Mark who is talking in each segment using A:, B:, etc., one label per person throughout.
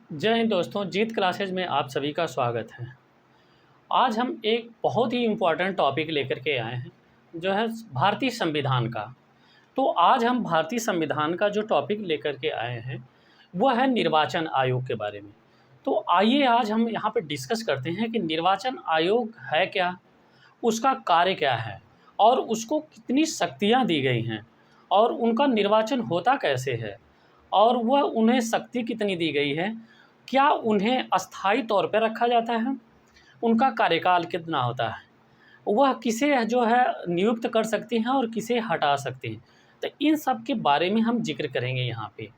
A: जय हिंद दोस्तों, जीत क्लासेज में आप सभी का स्वागत है। आज हम एक बहुत ही इम्पोर्टेंट टॉपिक लेकर के आए हैं, जो है भारतीय संविधान का। तो आज हम भारतीय संविधान का जो टॉपिक लेकर के आए हैं, वह है निर्वाचन आयोग के बारे में। तो आइए आज हम यहाँ पे डिस्कस करते हैं कि निर्वाचन आयोग है क्या, उसका कार्य क्या है और उसको कितनी शक्तियाँ दी गई हैं और उनका निर्वाचन होता कैसे है और वह उन्हें शक्ति कितनी दी गई है, क्या उन्हें अस्थायी तौर पर रखा जाता है, उनका कार्यकाल कितना होता है, वह किसे जो है नियुक्त कर सकती हैं और किसे हटा सकती हैं। तो इन सब के बारे में हम जिक्र करेंगे यहाँ पे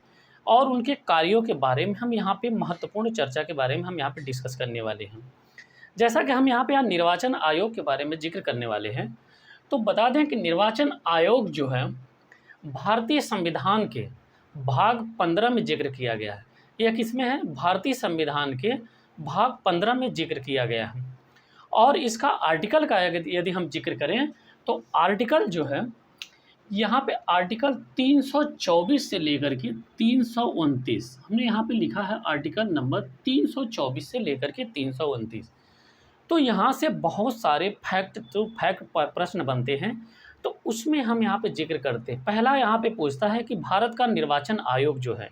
A: और उनके कार्यों के बारे में हम यहाँ पे महत्वपूर्ण चर्चा के बारे में हम यहाँ पे डिस्कस करने वाले हैं। जैसा कि हम यहाँ पे निर्वाचन आयोग के बारे में जिक्र करने वाले हैं, तो बता दें कि निर्वाचन आयोग जो है भारतीय संविधान के भाग 15 में जिक्र किया गया है। यह किसमें है? भारतीय संविधान के भाग 15 में जिक्र किया गया है। और इसका आर्टिकल का यदि हम जिक्र करें तो आर्टिकल जो है यहाँ पे आर्टिकल 324 से लेकर के 329, हमने यहाँ पे लिखा है आर्टिकल नंबर 324 से लेकर के 329। तो यहाँ से बहुत सारे फैक्ट प्रश्न बनते हैं, तो उसमें हम यहाँ पे जिक्र करते हैं। पहला यहाँ पे पूछता है कि भारत का निर्वाचन आयोग जो है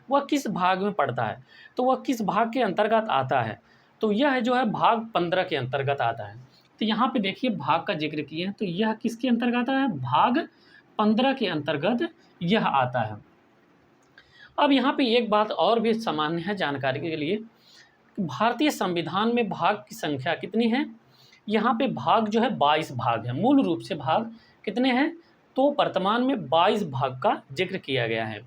A: वह किस भाग में पड़ता है, तो वह किस भाग के अंतर्गत आता है, तो यह जो है भाग 15 के अंतर्गत आता है। तो यहाँ पे देखिए भाग का जिक्र किए हैं, तो यह किसके अंतर्गत आता है? भाग 15 के अंतर्गत यह आता है। अब यहाँ पे एक बात और भी सामान्य है जानकारी के लिए, भारतीय संविधान में भाग की संख्या कितनी है? यहाँ पे भाग जो है 22 भाग है। मूल रूप से भाग कितने हैं? तो वर्तमान में 22 भाग का जिक्र किया गया है।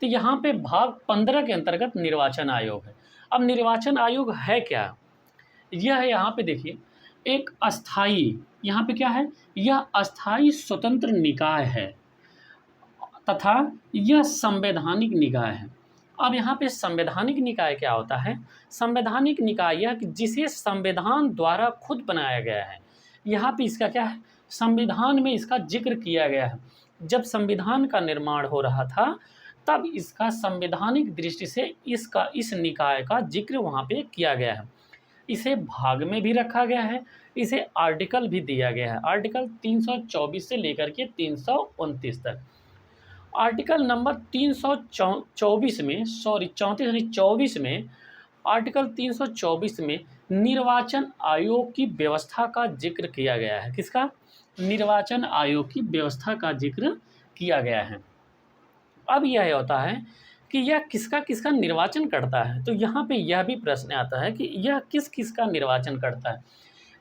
A: तो यहाँ पे भाग 15 के अंतर्गत निर्वाचन आयोग है। अब निर्वाचन आयोग है क्या? यह है, यहाँ पे देखिए, एक अस्थाई, यहाँ पे क्या है? यह अस्थाई स्वतंत्र निकाय है तथा यह संवैधानिक निकाय है। अब यहाँ पे संवैधानिक निकाय क्या होता है? संवैधानिक निकाय यह कि जिसे संविधान द्वारा खुद बनाया गया है। यहाँ पे इसका क्या है? संविधान में इसका जिक्र किया गया है। जब संविधान का निर्माण हो रहा था तब इसका संवैधानिक दृष्टि से इस निकाय का जिक्र वहाँ पे किया गया है। इसे भाग में भी रखा गया है, इसे आर्टिकल भी दिया गया है। आर्टिकल 324 से लेकर के 329 तक। आर्टिकल नंबर 324 में, सॉरी 34 यानी 24 में, आर्टिकल 324 में निर्वाचन आयोग की व्यवस्था का जिक्र किया गया है। किसका? निर्वाचन आयोग की व्यवस्था का जिक्र किया गया है। अब यह होता है कि यह किसका किसका निर्वाचन करता है। तो यहाँ पे यह भी प्रश्न आता है कि यह किस किस का निर्वाचन करता है।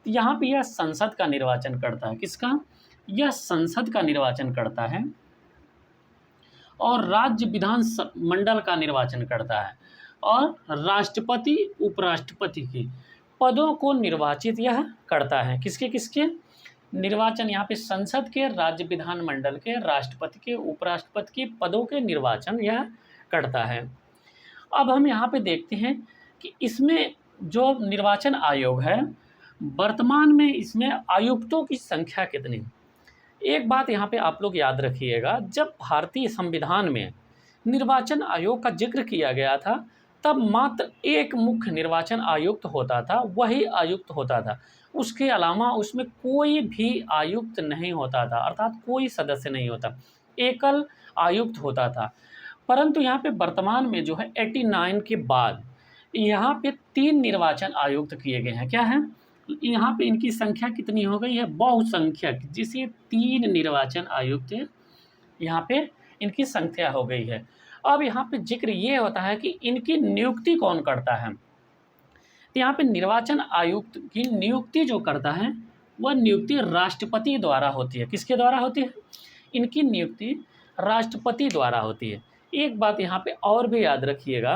A: तो यहाँ पे यह संसद का निर्वाचन करता है। किसका? यह संसद का निर्वाचन करता है और राज्य विधान मंडल का निर्वाचन करता है और राष्ट्रपति उपराष्ट्रपति के पदों को निर्वाचित यह करता है। किसके किसके निर्वाचन? यहाँ पे संसद के, राज्य विधान मंडल के, राष्ट्रपति के, उपराष्ट्रपति के पदों के निर्वाचन यह करता है। अब हम यहाँ पे देखते हैं कि इसमें जो निर्वाचन आयोग है, वर्तमान में इसमें आयुक्तों की संख्या कितनी? एक बात यहाँ पे आप लोग याद रखिएगा, जब भारतीय संविधान में निर्वाचन आयोग का जिक्र किया गया था तब मात्र एक मुख्य निर्वाचन आयुक्त होता था, वही आयुक्त होता था। उसके अलावा उसमें कोई भी आयुक्त नहीं होता था, अर्थात कोई सदस्य नहीं होता, एकल आयुक्त होता था। परंतु यहाँ पे वर्तमान में जो है 89 के बाद यहाँ पे 3 निर्वाचन आयुक्त किए गए हैं। क्या है? यहाँ पे इनकी संख्या कितनी हो गई है? बहुसंख्यक, जिसे 3 निर्वाचन आयुक्त यहाँ पे इनकी संख्या हो गई है। अब यहाँ पे जिक्र ये होता है कि इनकी नियुक्ति कौन करता है। तो यहाँ पे निर्वाचन आयुक्त की नियुक्ति जो करता है वह नियुक्ति राष्ट्रपति द्वारा होती है। किसके द्वारा होती है? इनकी नियुक्ति राष्ट्रपति द्वारा होती है। एक बात यहाँ पे और भी याद रखिएगा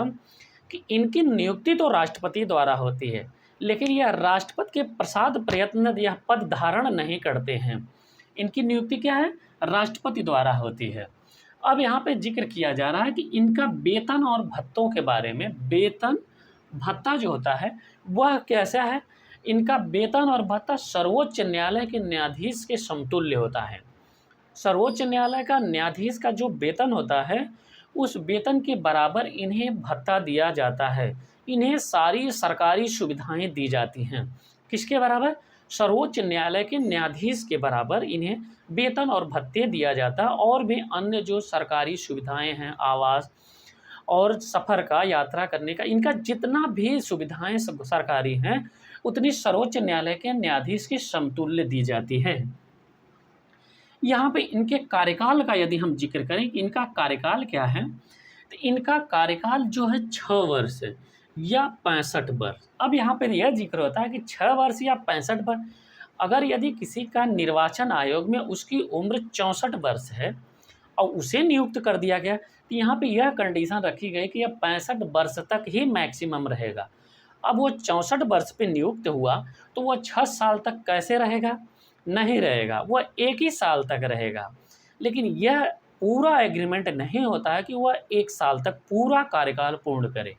A: कि इनकी नियुक्ति तो राष्ट्रपति द्वारा होती है, लेकिन यह राष्ट्रपति के प्रसाद प्रयत्न यह पद धारण नहीं करते हैं। इनकी नियुक्ति क्या है? राष्ट्रपति द्वारा होती है। अब यहाँ पे जिक्र किया जा रहा है कि इनका वेतन और भत्तों के बारे में। वेतन भत्ता जो होता है वह कैसा है? इनका वेतन और भत्ता सर्वोच्च न्यायालय के न्यायाधीश के समतुल्य होता है। सर्वोच्च न्यायालय का न्यायाधीश का जो वेतन होता है उस वेतन के बराबर इन्हें भत्ता दिया जाता है। इन्हें सारी सरकारी सुविधाएं दी जाती हैं। किसके बराबर? सर्वोच्च न्यायालय के न्यायाधीश के बराबर इन्हें वेतन और भत्ते दिया जाता है, और भी अन्य जो सरकारी सुविधाएं हैं, आवास और सफ़र का, यात्रा करने का, इनका जितना भी सुविधाएं सरकारी हैं, उतनी सर्वोच्च न्यायालय के न्यायाधीश की समतुल्य दी जाती है। यहाँ पे इनके कार्यकाल का यदि हम जिक्र करें कि इनका कार्यकाल क्या है, तो इनका कार्यकाल जो है 6 वर्ष या 65 वर्ष। अब यहाँ पर यह जिक्र होता है कि 6 वर्ष या 65 वर्ष, अगर यदि किसी का निर्वाचन आयोग में उसकी उम्र 64 वर्ष है और उसे नियुक्त कर दिया गया, तो यहाँ पे यह कंडीशन रखी गई कि यह 65 वर्ष तक ही मैक्सिमम रहेगा। अब वो 64 वर्ष पे नियुक्त हुआ तो वह 6 साल तक कैसे रहेगा? नहीं रहेगा, वह 1 ही साल तक रहेगा। लेकिन यह पूरा एग्रीमेंट नहीं होता है कि वह 1 साल तक पूरा कार्यकाल पूर्ण करे।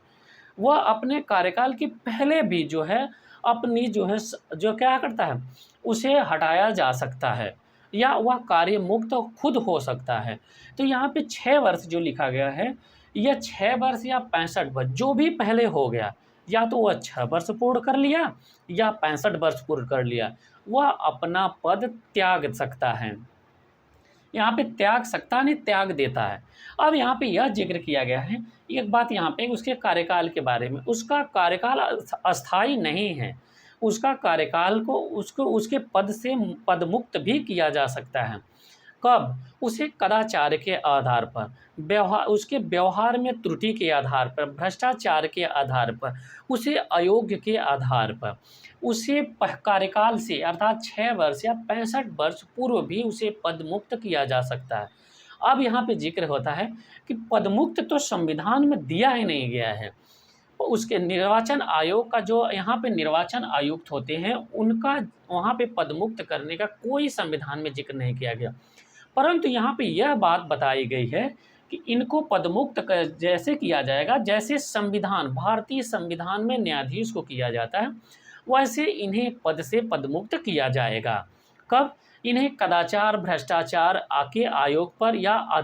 A: वह अपने कार्यकाल के पहले भी जो है अपनी जो है जो क्या करता है, उसे हटाया जा सकता है या वह कार्य मुक्त खुद हो सकता है। तो यहाँ पे 6 वर्ष जो लिखा गया है, यह 6 वर्ष या 65 वर्ष जो भी पहले हो गया, या तो वह 6 वर्ष पूर्ण कर लिया या 65 वर्ष पूर्ण कर लिया, वह अपना पद त्याग सकता है। यहाँ पे त्याग सकता नहीं, त्याग देता है। अब यहाँ पे यह जिक्र किया गया है, एक बात यहाँ पे उसके कार्यकाल के बारे में, उसका कार्यकाल अस्थायी नहीं है। उसका कार्यकाल को उसको उसके पद से पदमुक्त भी किया जा सकता है। कब? उसे कदाचार के आधार पर, उसके व्यवहार में त्रुटि के आधार पर, भ्रष्टाचार के आधार पर, उसे अयोग्य के आधार पर, उसे कार्यकाल से अर्थात 6 वर्ष या 65 वर्ष पूर्व भी उसे पदमुक्त किया जा सकता है। अब यहाँ पे जिक्र होता है कि पदमुक्त तो संविधान में दिया ही नहीं गया है। उसके निर्वाचन आयोग का जो यहाँ पे निर्वाचन आयुक्त होते हैं, उनका वहाँ पे पदमुक्त करने का कोई संविधान में जिक्र नहीं किया गया। परंतु यहाँ पे यह बात बताई गई है कि इनको पदमुक्त जैसे किया जाएगा जैसे संविधान, भारतीय संविधान में न्यायाधीश को किया जाता है, वैसे इन्हें पद से पदमुक्त किया जाएगा। कब? इन्हें कदाचार, भ्रष्टाचार के आयोग पर या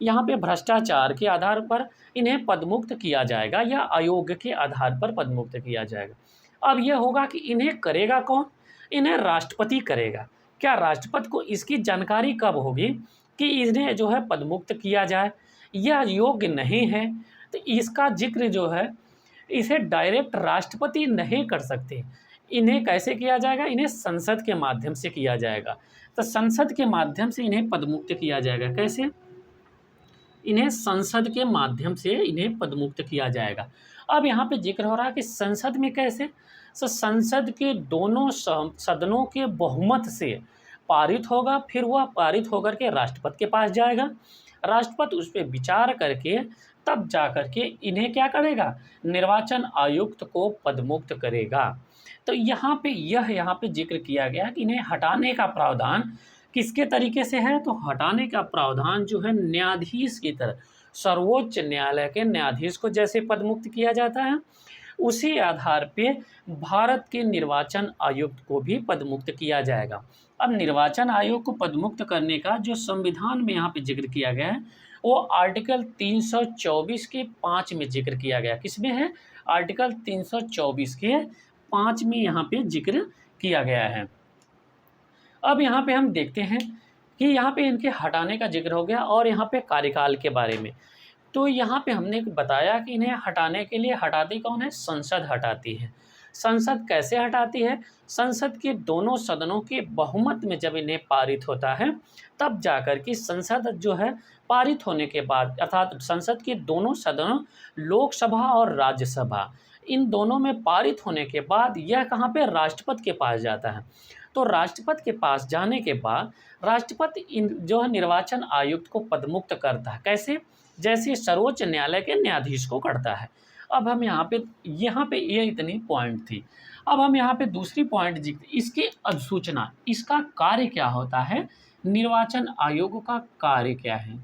A: यहाँ पे भ्रष्टाचार के आधार पर इन्हें पदमुक्त किया जाएगा या आयोग के आधार पर पदमुक्त किया जाएगा। अब यह होगा कि इन्हें करेगा कौन? इन्हें राष्ट्रपति करेगा। क्या राष्ट्रपति को इसकी जानकारी कब होगी कि इन्हें जो है पदमुक्त किया जाए? यह योग्य नहीं है, तो इसका जिक्र जो है इसे डायरेक्ट राष्ट्रपति नहीं कर सकते। इन्हें कैसे किया जाएगा? इन्हें संसद के माध्यम से किया जाएगा। तो संसद के माध्यम से इन्हें पदमुक्त किया जाएगा। कैसे? इन्हें संसद के माध्यम से इन्हें पदमुक्त किया जाएगा। अब यहाँ पे जिक्र हो रहा है कि संसद में कैसे? तो संसद के दोनों सदनों के बहुमत से पारित होगा, फिर वह पारित होकर के राष्ट्रपति के पास जाएगा। राष्ट्रपति उस पर विचार करके तब जा कर के इन्हें क्या करेगा? निर्वाचन आयुक्त को पदमुक्त करेगा। तो यहाँ पे जिक्र किया गया कि इन्हें हटाने का प्रावधान किसके तरीके से है? तो हटाने का प्रावधान जो है न्यायाधीश की तरह, सर्वोच्च न्यायालय के न्यायाधीश को जैसे पदमुक्त किया जाता है, उसी आधार पे भारत के निर्वाचन आयुक्त को भी पदमुक्त किया जाएगा। अब निर्वाचन आयोग को पदमुक्त करने का जो संविधान में यहाँ पे जिक्र किया गया है, वो आर्टिकल 324 के 5 में जिक्र किया गया। किसमें है? आर्टिकल 324 के 5 में यहाँ पे जिक्र किया गया है। अब यहाँ पे हम देखते हैं कि यहाँ पे इनके हटाने का जिक्र हो गया और यहाँ पे कार्यकाल के बारे में। तो यहाँ पे हमने बताया कि इन्हें हटाने के लिए हटाती कौन है? संसद हटाती है। संसद कैसे हटाती है? संसद के दोनों सदनों के बहुमत में जब इन्हें पारित होता है, तब जाकर के संसद जो है पारित होने के बाद, अर्थात संसद के दोनों सदनों, लोकसभा और राज्यसभा, इन दोनों में पारित होने के बाद यह कहाँ पे? राष्ट्रपति के पास जाता है। तो राष्ट्रपति के पास जाने के बाद राष्ट्रपति इन जो है निर्वाचन आयुक्त को पदमुक्त करता है। कैसे? जैसे सर्वोच्च न्यायालय के न्यायाधीश को करता है। अब हम यहाँ पे ये इतनी पॉइंट थी। अब हम यहाँ पे दूसरी पॉइंट इसकी अधिसूचना, इसका कार्य क्या होता है? निर्वाचन आयोग का कार्य क्या है?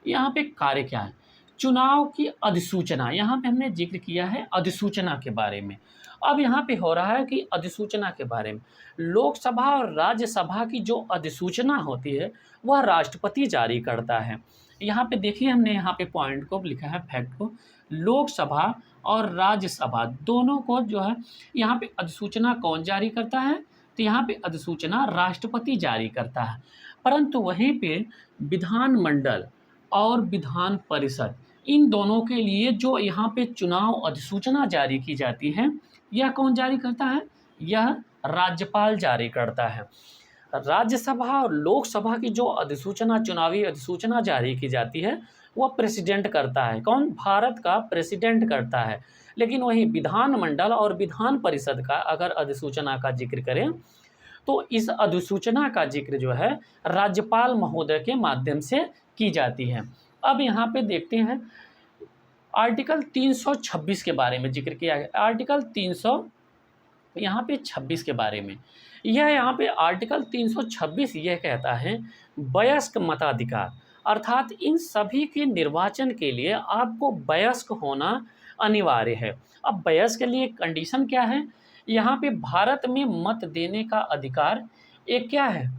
A: यहाँ पे कार्य क्या है? चुनाव की अधिसूचना, यहाँ पे हमने जिक्र किया है अधिसूचना के बारे में। अब यहाँ पे हो रहा है कि अधिसूचना के बारे में, लोकसभा और राज्यसभा की जो अधिसूचना होती है वह राष्ट्रपति जारी करता है। यहाँ पे देखिए हमने यहाँ पे पॉइंट को लिखा है, फैक्ट को, लोकसभा और राज्यसभा दोनों को जो है यहाँ पे अधिसूचना कौन जारी करता है, तो यहाँ पे अधिसूचना राष्ट्रपति जारी करता है। परंतु वहीं पे विधानमंडल और विधान परिषद, इन दोनों के लिए जो यहाँ पे चुनाव अधिसूचना जारी की जाती है, यह कौन जारी करता है, यह राज्यपाल जारी करता है। राज्यसभा और लोकसभा की जो अधिसूचना, चुनावी अधिसूचना जारी की जाती है, वह प्रेसिडेंट करता है। कौन? भारत का प्रेसिडेंट करता है। लेकिन वहीं विधानमंडल और विधान परिषद का अगर अधिसूचना का जिक्र करें तो इस अधिसूचना का जिक्र जो है राज्यपाल महोदय के माध्यम से की जाती है। अब यहाँ पे देखते हैं आर्टिकल 326 के बारे में जिक्र किया गया। आर्टिकल 326 के बारे में, यह यहाँ पे आर्टिकल 326 यह कहता है वयस्क मताधिकार, अर्थात इन सभी के निर्वाचन के लिए आपको वयस्क होना अनिवार्य है। अब वयस्क के लिए कंडीशन क्या है, यहाँ पे भारत में मत देने का अधिकार एक क्या है,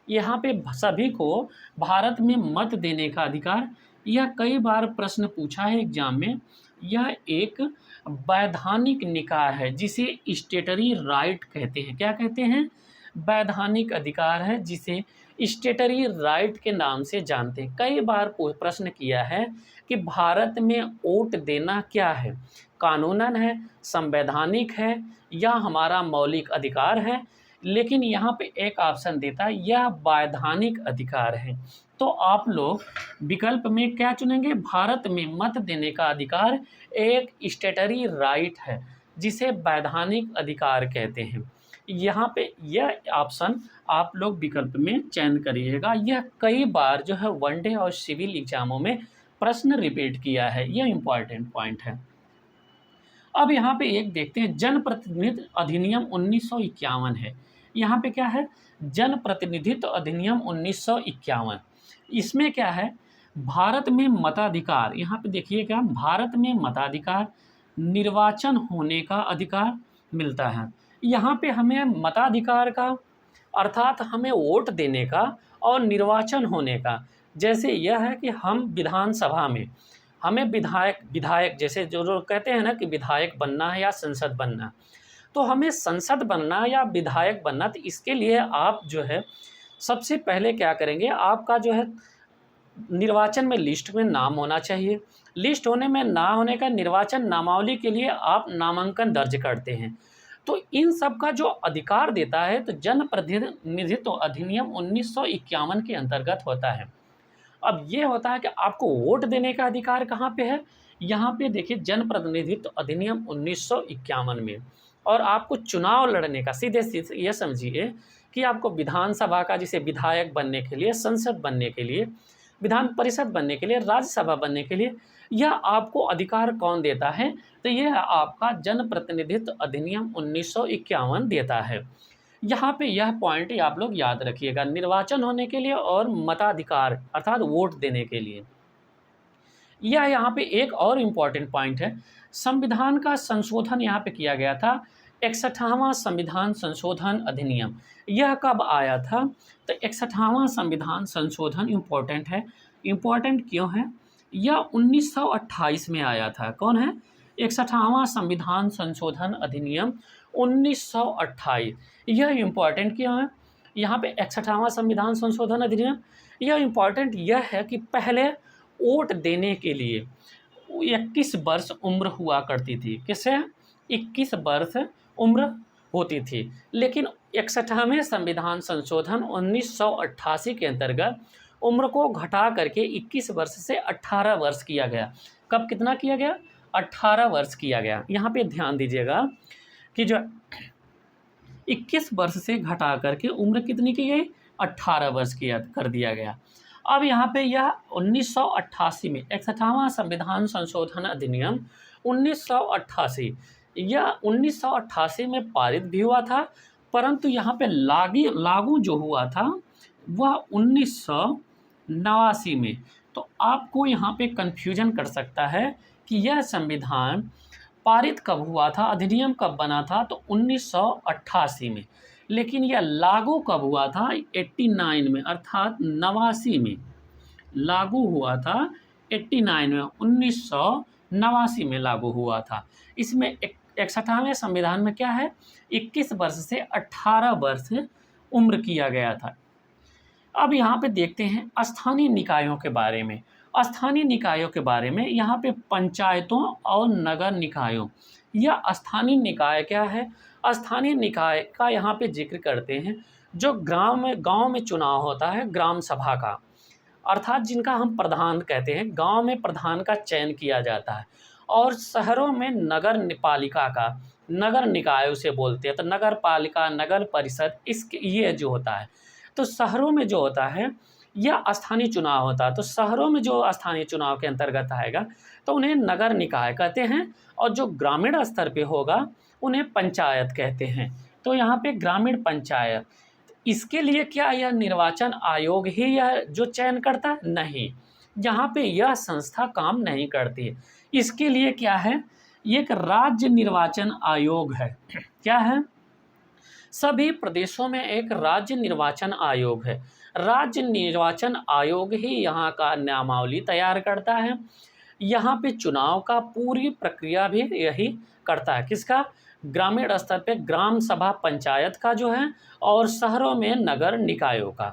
A: यहाँ पे सभी को भारत में मत देने का अधिकार, यह कई बार प्रश्न पूछा है एग्जाम में। यह एक वैधानिक निकाय है जिसे स्टेटरी राइट कहते हैं। क्या कहते हैं? वैधानिक अधिकार है जिसे स्टेटरी राइट के नाम से जानते हैं। कई बार प्रश्न किया है कि भारत में वोट देना क्या है, कानूनन है, संवैधानिक है या हमारा मौलिक अधिकार है। लेकिन यहाँ पे एक ऑप्शन देता है यह वैधानिक अधिकार है। तो आप लोग विकल्प में क्या चुनेंगे? भारत में मत देने का अधिकार एक स्टेटरी राइट है जिसे वैधानिक अधिकार कहते हैं। यहाँ पे यह ऑप्शन आप लोग विकल्प में चयन करिएगा। यह कई बार जो है वनडे और सिविल एग्जामों में प्रश्न रिपीट किया है, यह इम्पॉर्टेंट पॉइंट है। अब यहाँ पे एक देखते हैं जनप्रतिनिधित्व अधिनियम 1951 है। यहाँ पे क्या है? जनप्रतिनिधित्व अधिनियम 1951। इसमें क्या है? भारत में मताधिकार, यहाँ पे देखिएगा, भारत में मताधिकार, निर्वाचन होने का अधिकार मिलता है। यहाँ पे हमें मताधिकार का अर्थात हमें वोट देने का और निर्वाचन होने का, जैसे यह है कि हम विधानसभा में हमें विधायक जैसे जो लोग कहते हैं ना कि विधायक बनना है या संसद बनना, तो हमें संसद बनना या विधायक बनना, तो इसके लिए आप जो है सबसे पहले क्या करेंगे, आपका जो है निर्वाचन में लिस्ट में नाम होना चाहिए। लिस्ट होने में ना होने का निर्वाचन नामावली के लिए आप नामांकन दर्ज करते हैं। तो इन सब का जो अधिकार देता है तो जनप्रतिनिधित्व अधिनियम 1951 के अंतर्गत होता है। अब ये होता है कि आपको वोट देने का अधिकार कहाँ पे है, यहाँ पे देखिए जनप्रतिनिधित्व अधिनियम 1951 में। और आपको चुनाव लड़ने का, सीधे सीधे ये समझिए कि आपको विधानसभा का, जैसे विधायक बनने के लिए, संसद बनने के लिए, विधान परिषद बनने के लिए, राज्यसभा बनने के लिए, यह आपको अधिकार कौन देता है, तो यह आपका जनप्रतिनिधित्व अधिनियम 1951 देता है। यहाँ पे यह पॉइंट आप लोग याद रखिएगा, निर्वाचन होने के लिए और मताधिकार अर्थात वोट देने के लिए। यह यहाँ पे एक और इम्पॉर्टेंट पॉइंट है, संविधान का संशोधन यहाँ पे किया गया था, 61वां संविधान संशोधन अधिनियम। यह कब आया था, तो 61वां संविधान संशोधन इम्पोर्टेंट है। इम्पोर्टेंट क्यों है? यह 1928 में आया था। कौन है? 61वां संविधान संशोधन अधिनियम 1928। यह इम्पॉर्टेंट क्यों है? यहाँ पे 61वां संविधान संशोधन अधिनियम, यह इम्पॉर्टेंट यह है कि पहले वोट देने के लिए 21 वर्ष उम्र हुआ करती थी। किससे? 21 वर्ष उम्र होती थी। लेकिन 61वें संविधान संशोधन 1988 के अंतर्गत उम्र को घटा करके 21 वर्ष से 18 वर्ष किया गया। कब कितना किया गया? 18 वर्ष किया गया। यहाँ पे ध्यान दीजिएगा कि जो 21 वर्ष से घटा करके उम्र कितनी की गई? 18 वर्ष किया कर दिया गया। अब यहाँ पे यह 1988 में 61वां संविधान संशोधन अधिनियम 1988, यह 1988 में पारित भी हुआ था, परंतु यहाँ पे लागू जो हुआ था वह 1989 में, तो आपको यहाँ पे कन्फ्यूजन कर सकता है कि यह संविधान पारित कब हुआ था, अधिनियम कब बना था, तो 1988 में। लेकिन यह लागू कब हुआ था, 89 में, अर्थात 89 में लागू हुआ था। 89 में, 1989 में लागू हुआ था। इसमें 61वें संविधान में क्या है, 21 वर्ष से 18 वर्ष उम्र किया गया था। अब यहाँ पे देखते हैं स्थानीय निकायों के बारे में। स्थानीय निकायों के बारे में यहाँ पे पंचायतों और नगर निकायों, या स्थानीय निकाय क्या है, स्थानीय निकाय का यहाँ पे जिक्र करते हैं जो गांव में चुनाव होता है, ग्राम सभा का, अर्थात जिनका हम प्रधान कहते हैं। गांव में प्रधान का चयन किया जाता है, और शहरों में नगर पालिका का, नगर निकाय उसे बोलते हैं। तो नगर पालिका, नगर परिषद, ये जो होता है। तो शहरों में जो होता है यह स्थानीय चुनाव होता है। तो शहरों में जो स्थानीय चुनाव के अंतर्गत आएगा तो उन्हें नगर निकाय कहते हैं, और जो ग्रामीण स्तर पे होगा उन्हें पंचायत कहते हैं। तो यहाँ पे ग्रामीण पंचायत, इसके लिए क्या यह निर्वाचन आयोग ही यह जो चयन करता है? नहीं, यहाँ पे यह संस्था काम नहीं करती है। इसके लिए क्या है, ये एक राज्य निर्वाचन आयोग है। क्या है? सभी प्रदेशों में एक राज्य निर्वाचन आयोग है। राज्य निर्वाचन आयोग ही यहाँ का नामावली तैयार करता है। यहाँ पे चुनाव का पूरी प्रक्रिया भी यही करता है। किसका? ग्रामीण स्तर पे ग्राम सभा पंचायत का जो है, और शहरों में नगर निकायों का।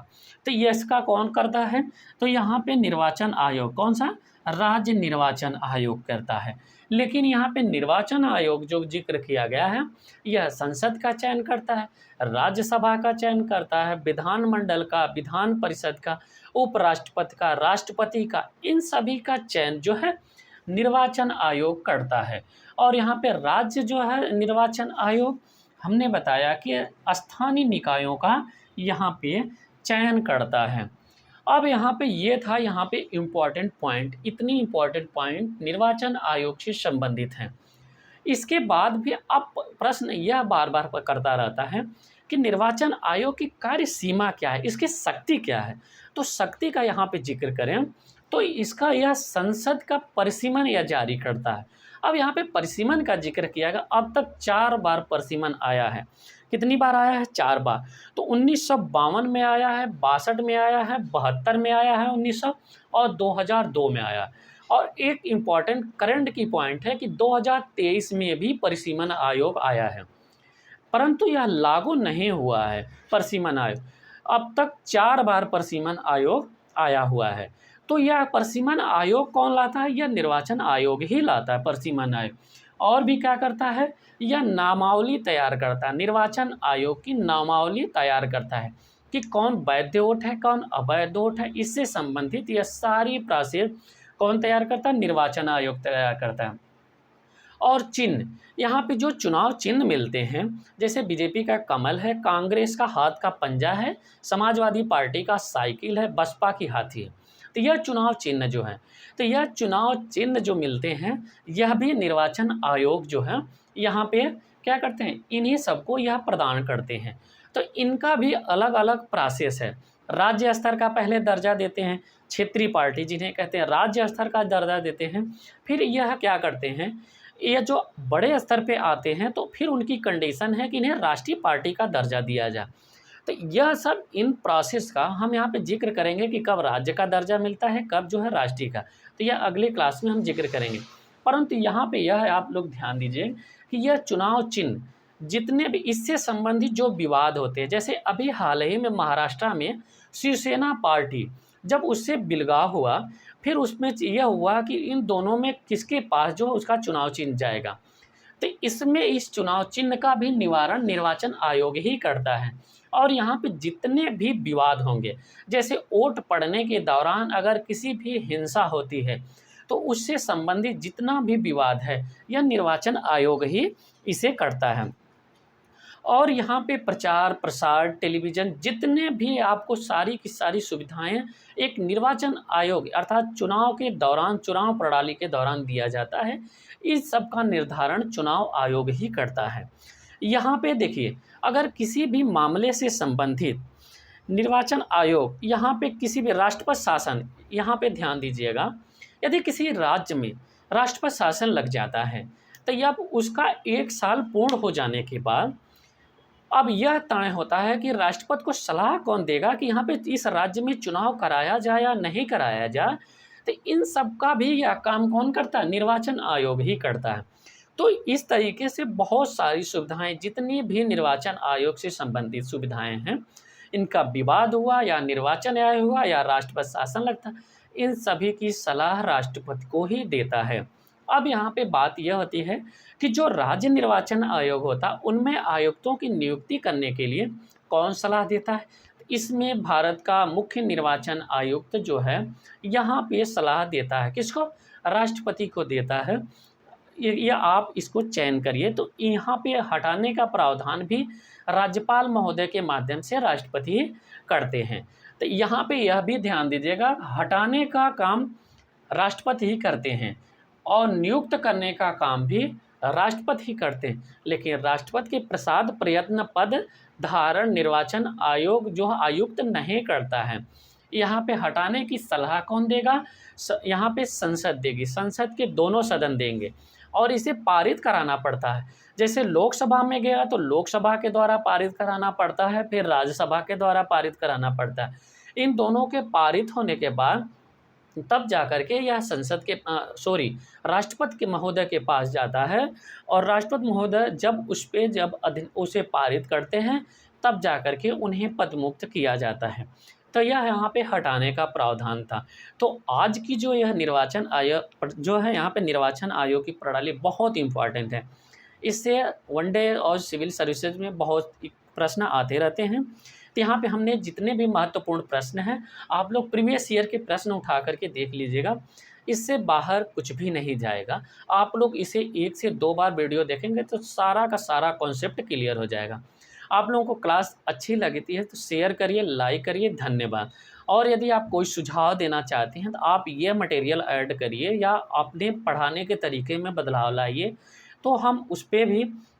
A: तो ये इसका कौन करता है? तो यहाँ पे निर्वाचन आयोग, कौन सा? राज्य निर्वाचन आयोग करता है। लेकिन यहाँ पे निर्वाचन आयोग जो जिक्र किया गया है, यह संसद का चयन करता है, राज्यसभा का चयन करता है, विधानमंडल का, विधान परिषद का, उपराष्ट्रपति का, राष्ट्रपति का, इन सभी का चयन जो है निर्वाचन आयोग करता है। और यहाँ पे राज्य जो है निर्वाचन आयोग, हमने बताया कि स्थानीय निकायों का यहाँ पे चयन करता है। अब यहाँ पे ये था, यहाँ पे इम्पॉर्टेंट पॉइंट, इतनी इम्पॉर्टेंट पॉइंट निर्वाचन आयोग से संबंधित हैं। इसके बाद भी अब प्रश्न यह बार बार करता रहता है कि निर्वाचन आयोग की कार्य सीमा क्या है, इसकी शक्ति क्या है। तो शक्ति का यहाँ पे जिक्र करें तो इसका यह संसद का परिसीमन यह जारी करता है। अब यहाँ पे परिसीमन का जिक्र किया गया, अब तक 4 बार परिसीमन आया है। कितनी बार आया है? 4 बार। तो 1952 में आया है, 62 में आया है, 72 में आया है, 1900 और 2002 में आया है। और एक इम्पॉर्टेंट करंट की पॉइंट है कि 2023 में भी परिसीमन आयोग आया है, परंतु यह लागू नहीं हुआ है परिसीमन आयोग। अब तक 4 बार परिसीमन आयोग आया हुआ है। तो यह परिसीमन आयोग कौन लाता है? यह निर्वाचन आयोग ही लाता है परिसीमन आयोग। और भी क्या करता है? यह नामावली तैयार करता है, निर्वाचन आयोग की नामावली तैयार करता है कि कौन वैध वोट है, कौन अवैध वोट है। इससे संबंधित यह सारी प्रोसेस कौन तैयार करता है? निर्वाचन आयोग तैयार करता है। और चिन्ह, यहाँ पे जो चुनाव चिन्ह मिलते हैं, जैसे बीजेपी का कमल है, कांग्रेस का हाथ का पंजा है, समाजवादी पार्टी का साइकिल है, बसपा की हाथी है। तो यह चुनाव चिन्ह जो है, तो यह चुनाव चिन्ह जो मिलते हैं, यह भी निर्वाचन आयोग जो है यहाँ पे क्या करते हैं, इन्हीं सबको यह प्रदान करते हैं। तो इनका भी अलग अलग प्रोसेस है। राज्य स्तर का पहले दर्जा देते हैं, क्षेत्रीय पार्टी जिन्हें कहते हैं राज्य स्तर का दर्जा देते हैं। फिर यह क्या करते हैं, ये जो बड़े स्तर पे आते हैं तो फिर उनकी कंडीशन है कि इन्हें राष्ट्रीय पार्टी का दर्जा दिया जाए। तो यह सब इन प्रोसेस का हम यहाँ पे जिक्र करेंगे कि कब राज्य का दर्जा मिलता है, कब जो है राष्ट्रीय का। तो यह अगले क्लास में हम जिक्र करेंगे। परंतु यहाँ पे यह आप लोग ध्यान दीजिए कि यह चुनाव चिन्ह जितने भी इससे संबंधित जो विवाद होते हैं, जैसे अभी हाल ही में महाराष्ट्र में शिवसेना पार्टी जब उससे बिलगाव हुआ, फिर उसमें यह हुआ कि इन दोनों में किसके पास जो उसका चुनाव चिन्ह जाएगा। तो इसमें इस चुनाव चिन्ह का भी निवारण निर्वाचन आयोग ही करता है। और यहाँ पे जितने भी विवाद होंगे, जैसे वोट पड़ने के दौरान अगर किसी भी हिंसा होती है तो उससे संबंधित जितना भी विवाद है, यह निर्वाचन आयोग ही इसे करता है। और यहाँ पे प्रचार प्रसार, टेलीविज़न, जितने भी आपको सारी की सारी सुविधाएं एक निर्वाचन आयोग अर्थात चुनाव के दौरान, चुनाव प्रणाली के दौरान दिया जाता है। इस सब का निर्धारण चुनाव आयोग ही करता है। यहाँ पे देखिए, अगर किसी भी मामले से संबंधित निर्वाचन आयोग, यहाँ पे किसी भी राष्ट्रपति शासन, यहाँ पे ध्यान दीजिएगा, यदि किसी राज्य में राष्ट्रपति शासन लग जाता है तो अब उसका 1 साल पूर्ण हो जाने के बाद अब यह तय होता है कि राष्ट्रपति को सलाह कौन देगा कि यहाँ पे इस राज्य में चुनाव कराया जाए या नहीं कराया जाए। तो इन सब का भी यह काम कौन करता है? निर्वाचन आयोग ही करता है। तो इस तरीके से बहुत सारी सुविधाएं, जितनी भी निर्वाचन आयोग से संबंधित सुविधाएं हैं, इनका विवाद हुआ या निर्वाचन आयोग हुआ या राष्ट्रपति शासन लगता, इन सभी की सलाह राष्ट्रपति को ही देता है। अब यहाँ पे बात यह होती है कि जो राज्य निर्वाचन आयोग होता है उनमें आयुक्तों की नियुक्ति करने के लिए कौन सलाह देता है? इसमें भारत का मुख्य निर्वाचन आयुक्त जो है यहाँ पे सलाह देता है, किसको? राष्ट्रपति को देता है। ये आप इसको चयन करिए। तो यहाँ पे हटाने का प्रावधान भी राज्यपाल महोदय के माध्यम से राष्ट्रपति करते हैं। तो यहाँ पे यह भी ध्यान दीजिएगा, हटाने का काम राष्ट्रपति ही करते हैं और नियुक्त करने का काम भी राष्ट्रपति ही करते हैं। लेकिन राष्ट्रपति के प्रसाद प्रयत्न पद धारण निर्वाचन आयोग जो आयुक्त नहीं करता है। यहाँ पे हटाने की सलाह कौन देगा? यहाँ पे संसद देगी, संसद के दोनों सदन देंगे और इसे पारित कराना पड़ता है। जैसे लोकसभा में गया तो लोकसभा के द्वारा पारित कराना पड़ता है, फिर राज्यसभा के द्वारा पारित कराना पड़ता है। इन दोनों के पारित होने के बाद तब जाकर के यह संसद के राष्ट्रपति के महोदय के पास जाता है और राष्ट्रपति महोदय जब उसे पारित करते हैं तब जाकर के उन्हें पदमुक्त किया जाता है। तो यह यहाँ पे हटाने का प्रावधान था। तो आज की जो यह निर्वाचन आयोग जो है, यहाँ पे निर्वाचन आयोग की प्रणाली बहुत इम्पॉर्टेंट है। इससे वनडे और सिविल सर्विसेज में बहुत प्रश्न आते रहते हैं। तो यहाँ पे हमने जितने भी महत्वपूर्ण प्रश्न हैं, आप लोग प्रीवियस ईयर के प्रश्न उठा करके देख लीजिएगा, इससे बाहर कुछ भी नहीं जाएगा। आप लोग इसे 1 से 2 बार वीडियो देखेंगे तो सारा का सारा कॉन्सेप्ट क्लियर हो जाएगा। आप लोगों को क्लास अच्छी लगती है तो शेयर करिए, लाइक करिए। धन्यवाद। और यदि आप कोई सुझाव देना चाहते हैं तो आप ये मटेरियल ऐड करिए या अपने पढ़ाने के तरीके में बदलाव लाइए, तो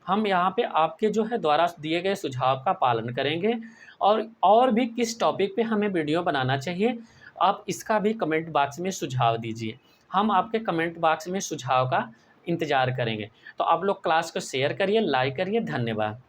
A: हम यहाँ पे आपके जो है द्वारा दिए गए सुझाव का पालन करेंगे। और भी किस टॉपिक पे हमें वीडियो बनाना चाहिए, आप इसका भी कमेंट बॉक्स में सुझाव दीजिए। हम आपके कमेंट बॉक्स में सुझाव का इंतज़ार करेंगे। तो आप लोग क्लास को शेयर करिए, लाइक करिए। धन्यवाद।